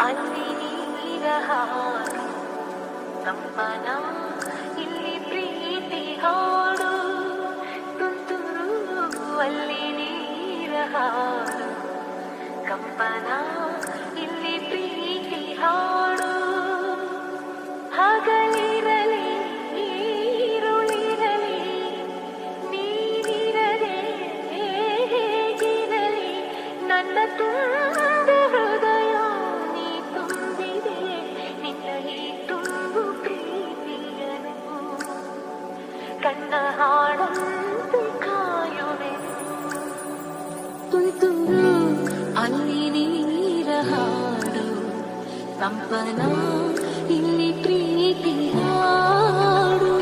ಅಲ್ಲಿ ನೀರ ಹಾಡು ಕಂಪನ ಇಲ್ಲಿ ಪ್ರೀತಿ ಹಾಡು ತುಂತುರು ಅಲ್ಲಿ ನೀರ ಹಾಡು ಕಂಪನ ಇಲ್ಲಿ ಪ್ರೀತಿ ಹಾಡು ಹಗಲಿರಲಿ ಈರುಳಿರಲಿ ನೀರಿರದೆ ಹೇಗಿರಲಿ ನನ್ನ ತುಂಬು ಹೃದಯ ನೀ ತುಂಬಿದೆ ನಿನ್ನ ಈ ತುಂಬು ಪ್ರೀತಿಯನು ಕಣ್ಣ ಹಾಡಂತೆ ಕಾಯುವೆ ತುಂತುರು ಅಲ್ಲಿ ನೀರ ಹಾಡು ಕಂಪನ ಇಲ್ಲಿ ಪ್ರೀತಿ ಹಾಡು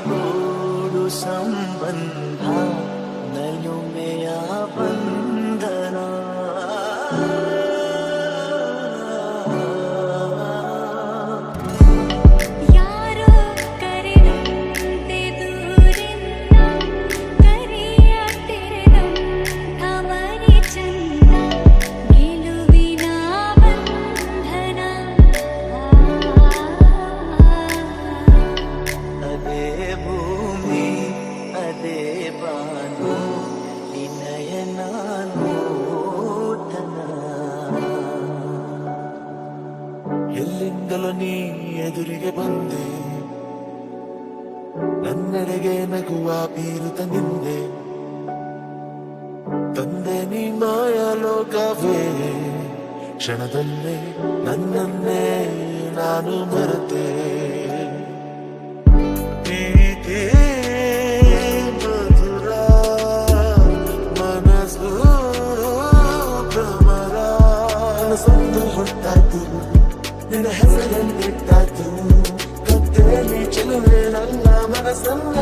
ಗೂಡು ಸಂಬಂಧ ನಲುಮೆಯ ಬಂಧನ ಯಾರೋ ಕರೆದಂತೆ ದೂರಿಂದ ಕರೆಯ ತೆರೆದಂಥ ಮನೆ ಚಂದ ಗೆಲುವಿನ ಬಂಧನ ಅದೇ ಭೂಮಿ ಅದೇ ಬಾನು ನಿನಯನ ನೂತನ ಎಲ್ಲಿಂದಲೂ ನೀ ಎದುರಿಗೆ ಬಂದೆ ನನ್ನೆಡೆಗೆ ನಗುವ ಬೀರುತ್ತ ನಿಂದೆ ತಂದೆ ನೀ ಮಾಯಲೋಕವೇ ಕ್ಷಣದಲ್ಲೇ ನನ್ನನ್ನೇ ನಾನು ಮರೆತೆ ಪ್ರೀತಿ ಮಧುರ ಮನಸ್ಸು ಭ್ರಮರ ಮನಸ್ಸೊಂದು ಹೊಟ್ಟಾಯ್ತು ನಿನ್ನ ಹೆಸರಲ್ಲಿಟ್ಟಾಯ್ತು ಕತ್ತೇಲಿ ಚೆಲುವೆ ನನ್ನ ಮನಸ್ಸನ್ನ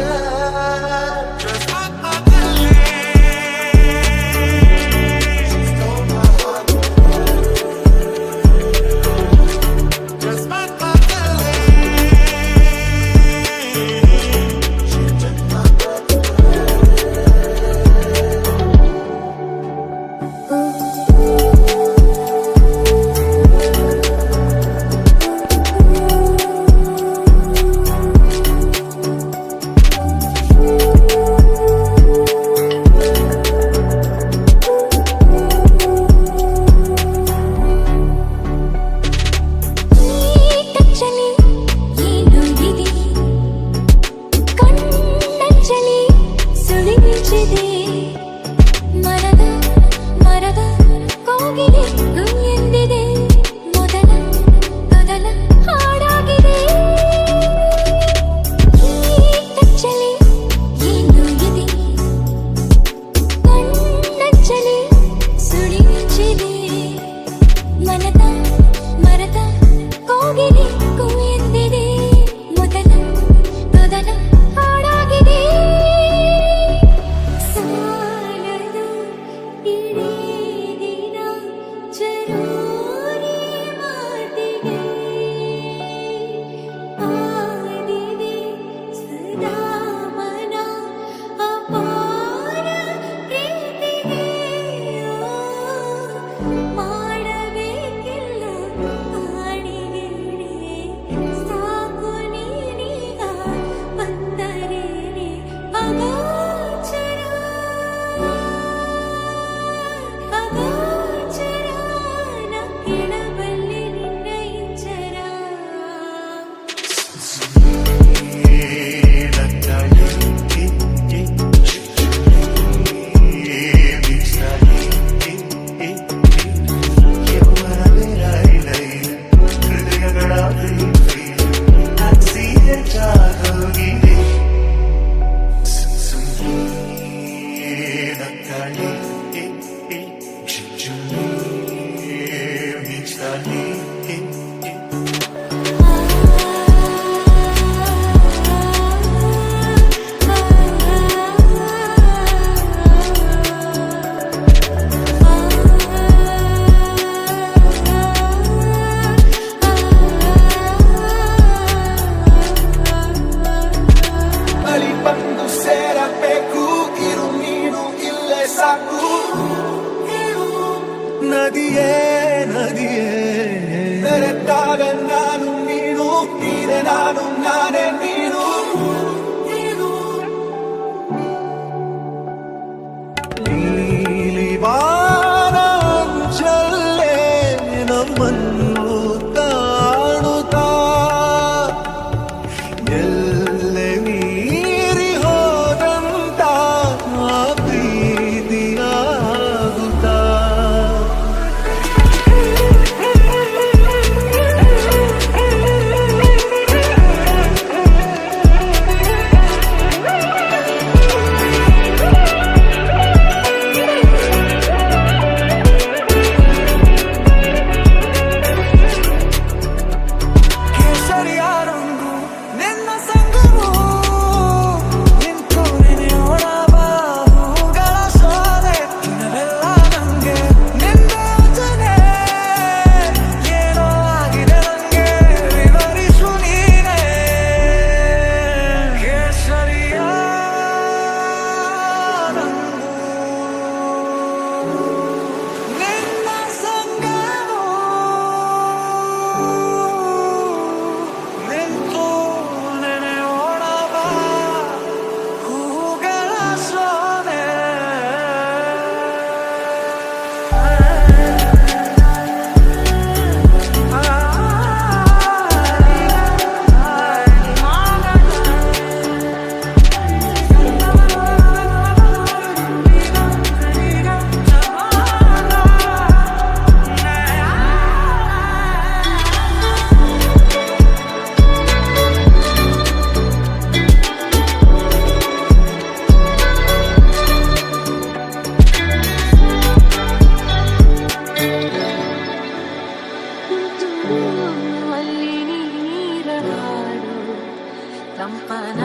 ಕಂಪನ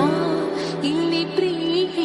ಇಲ್ಲಿ ಪ್ರೀತಿ